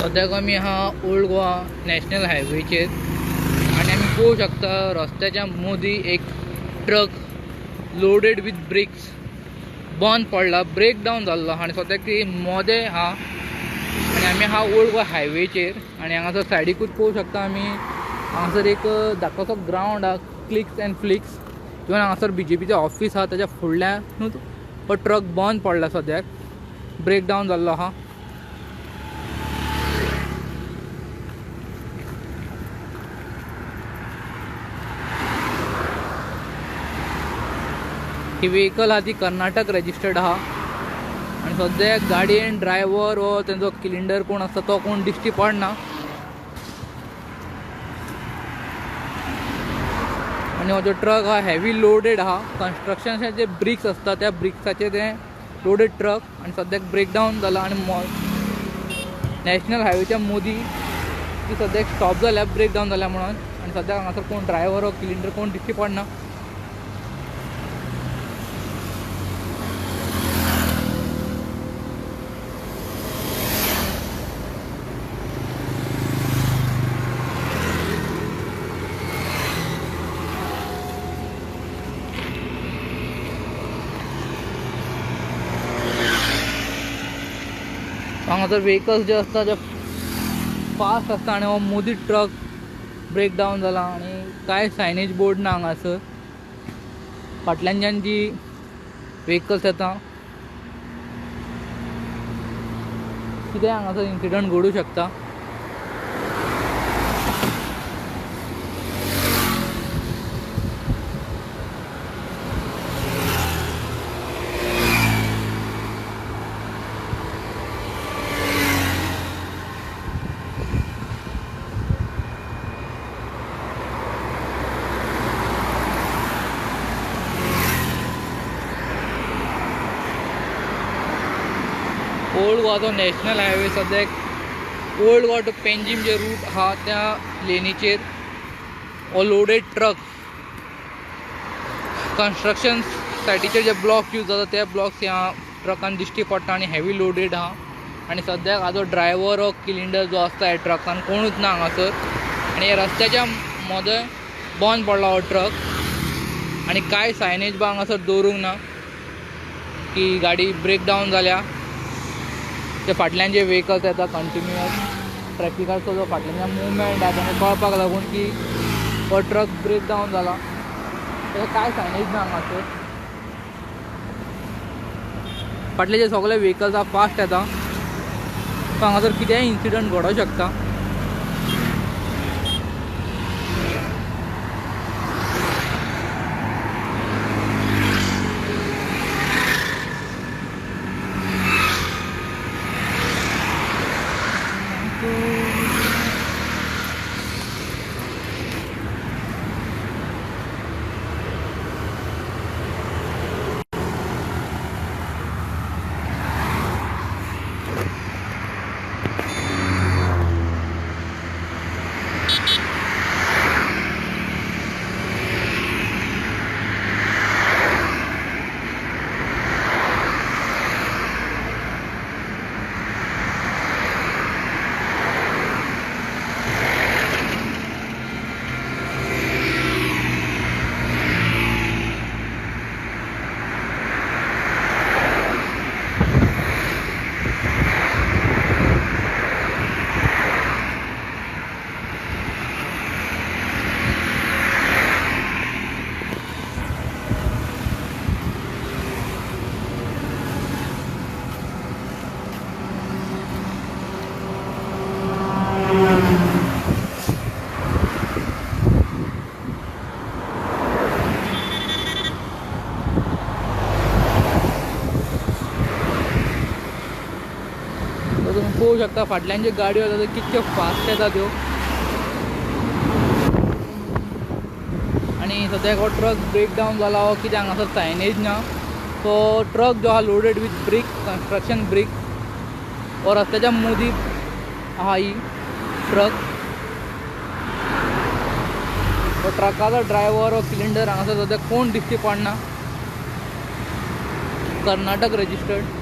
सद्याक आमी आहा ओल्ड गोवा नॅशनल हायवेचेर आनी आमी पळोवंक शकता रस्त्याच्या मदीं एक ट्रक लोडेड विथ ब्रिक्स बंद पडला, ब्रेक डावन जाल्लो आनी सद्याक ती मोदें आहा आनी आमी आहा ओल्ड गोवा हायवेचेर आनी हांगासर सायडीकूच पळोवंक शकता आमी हांगासर एक धाकटोसो ग्रावंड आहा, क्लिक्स एंड फ्लिक्स. इवन हांगासर BJPचें ऑफिस आहा, ताच्या फुडल्यानूच हो ट्रक बंद पडला, सद्याक ब्रेक डावन जाल्लो आहा. ही व्हेकल आहा ती कर्नाटक रजिस्टर्ड आहा आनी सद्याक गाडयेन ड्रायव्हर वो तेंचो सिलिंडर कोण आसता तो कोण दिश्टी पडना. आनी हो जो ट्रक आहा हेवी लोडेड आहा, कन्स्ट्रक्शनचे जे ब्रिक्स आसता त्या ब्रिक्साचे ते लोडेड ट्रक आनी सद्याक ब्रेक डावन जाला आनी नॅशनल हायवेच्या मदीं ती सद्याक स्टॉप जाल्या ब्रेक डावन जाल्या म्हणून आनी सद्याक हांगासर कोण ड्रायव्हर वो सिलिंडर कोण दिश्टी पडना. हांगासर व्हेकल्स जे आसता ते फास्ट आसता आनी हो मदीं ट्रक ब्रेक डावन जाला आनी कांय सायनेज बोर्ड ना हांगासर. फाटल्यानच्यान जी व्हेकल्स येता कितें हांगासर इन्सिडंट घडूंक शकता. ओल्ड गोवाचो नॅशनल हायवे सद्याक ओल्ड गोवा टू पेंजीम जे रूट आहा त्या लेनीचेर हो लोडेड ट्रक कन्स्ट्रक्शन सायटीचेर जे ब्लॉक्स यूज जाता त्या ब्लॉक्स ह्या ट्रकान दिश्टी पडटा आनी हेवी लोडेड आहा आनी सद्याक हाजो ड्रायव्हर हो सिलिंडर जो आसता ह्या ट्रकान कोणूच ना हांगासर आनी ह्या रस्त्याच्या मदें बंद पडला हो ट्रक आनी कांय सायनेज बा हांगासर दवरूंक ना की गाडी ब्रेक डावन जाल्या. ते फाटल्यान जे व्हेकल्स येता कंटिन्युअस ट्रॅफिकाचो जो फाटल्यान मुवमेंट आहा तांकां कळपाक लागून की हो ट्रक ब्रेक डावन जाला. तेका कांय सायनेज ना हांगासर. फाटले जे सगळे व्हेकल्स आहा फास्ट येता सो हांगासर कितेंय इन्सिडंट घडोंक शकता. तुम्ही पळोवंक शकता फाटल्यान जे गाडयो येता त्यो कितक्यो फास्ट येता त्यो आनी सद्याक हो ट्रक ब्रेक डावन जाला हो कित्याक हांगासर सायनेज ना. तो ट्रक जो आहा loaded with brick construction brick हो रस्त्याच्या मदीं आहा ही ट्रक. तो ट्रकाचो ड्रायव्हर हो सिलिंडर हांगासर सद्याक कोण दिश्टी पडना. कर्नाटक रजिस्टर्ड.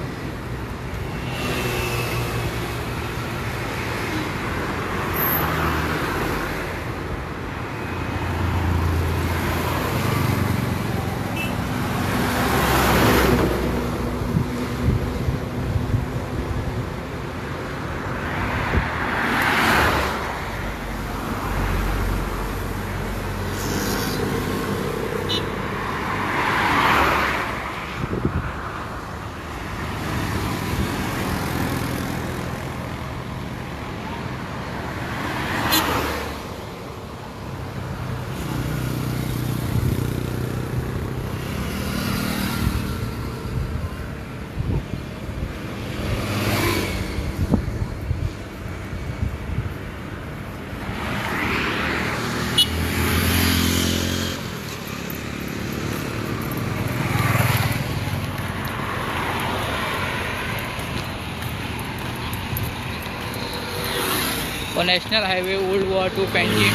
व national highway old Goa to Panjim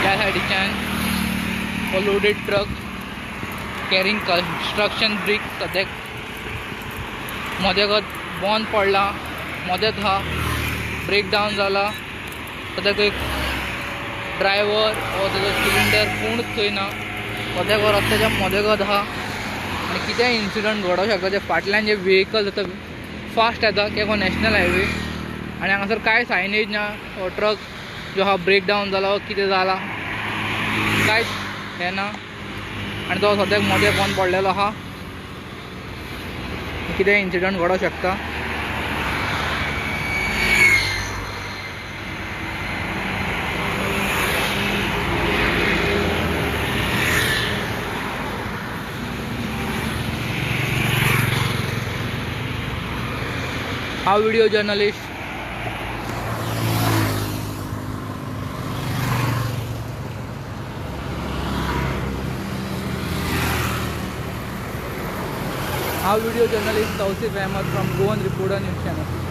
त्या सायडीच्यान हो loaded truck carrying construction brick सद्याक मदेगत बंद पडला, मदेत हा ब्रेक डावन जाला. सद्याक एक ड्रायव्हर व तेजो सिलिंडर कोणूच थंय ना. सद्याक हो रस्त्याच्या मदेगत आहा आनी कितेंय इन्सिडंट घडोवंक शकता. जे फाटल्यान जे व्हेहिकल जाता फास्ट येता कित्याक हो नॅशनल हायवे आनी हांगासर कांय सायनेज ना. हो ट्रक जो हा ब्रेक डावन जाला वा कितें जाला कांयच हें ना आनी तो सद्याक मदें बंद पडलेलो आहा. कितेंय इन्सिडंट घडोवंक शकता. हा video journalist Tausif Ahmed from Goan reporter news channel.